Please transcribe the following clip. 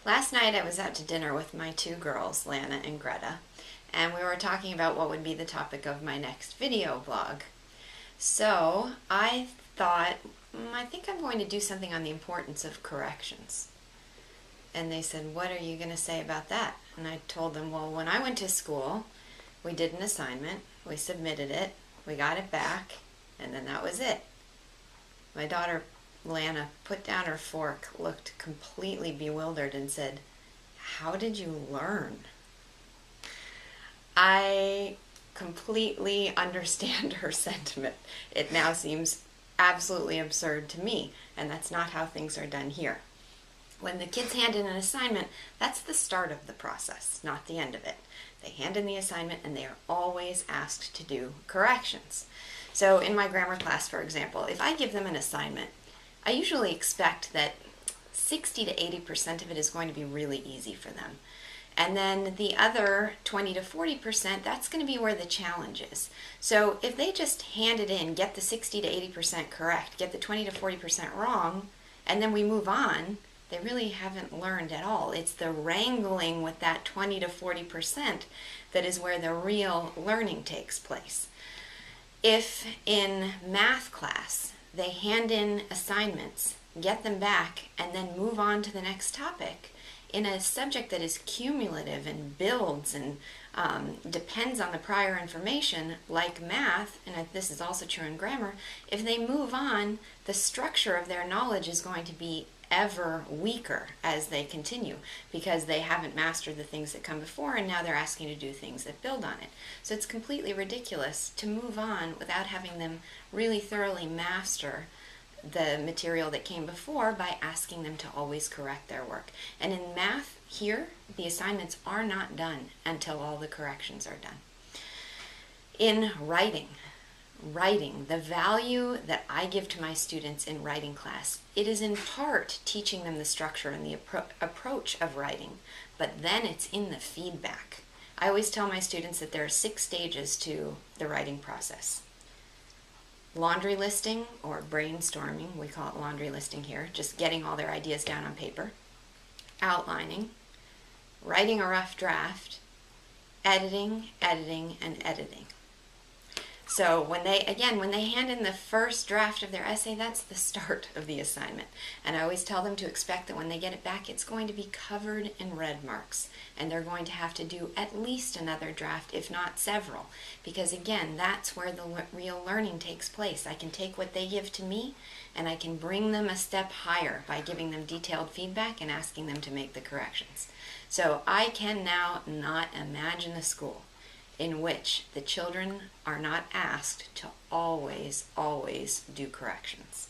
Last night I was out to dinner with my two girls, Lana and Greta, and we were talking about what would be the topic of my next video vlog. So I thought, I think I'm going to do something on the importance of corrections. And they said, what are you going to say about that? And I told them, well, when I went to school, we did an assignment, we submitted it, we got it back, and then that was it. My daughter Lana put down her fork, looked completely bewildered, and said, "How did you learn?" I completely understand her sentiment. It now seems absolutely absurd to me, and that's not how things are done here. When the kids hand in an assignment, that's the start of the process, not the end of it. They hand in the assignment and they are always asked to do corrections. So in my grammar class, for example, if I give them an assignment, I usually expect that 60 to 80% of it is going to be really easy for them. And then the other 20 to 40%, that's going to be where the challenge is. So if they just hand it in, get the 60 to 80% correct, get the 20 to 40% wrong, and then we move on, they really haven't learned at all. It's the wrangling with that 20 to 40% that is where the real learning takes place. If in math class they hand in assignments, get them back, and then move on to the next topic, in a subject that is cumulative and builds and depends on the prior information, like math, and this is also true in grammar, if they move on, the structure of their knowledge is going to be ever weaker as they continue because they haven't mastered the things that come before, and now they're asking to do things that build on it. So it's completely ridiculous to move on without having them really thoroughly master the material that came before by asking them to always correct their work. And in math here, the assignments are not done until all the corrections are done. In writing, the value that I give to my students in writing class, it is in part teaching them the structure and the approach of writing, but then it's in the feedback. I always tell my students that there are 6 stages to the writing process. Laundry listing, or brainstorming, we call it laundry listing here, just getting all their ideas down on paper. Outlining, writing a rough draft, editing, and editing. So when they hand in the first draft of their essay, that's the start of the assignment. And I always tell them to expect that when they get it back, it's going to be covered in red marks. And they're going to have to do at least another draft, if not several. Because again, that's where the real learning takes place. I can take what they give to me, and I can bring them a step higher by giving them detailed feedback and asking them to make the corrections. So I can now not imagine a school in which the children are not asked to always do corrections.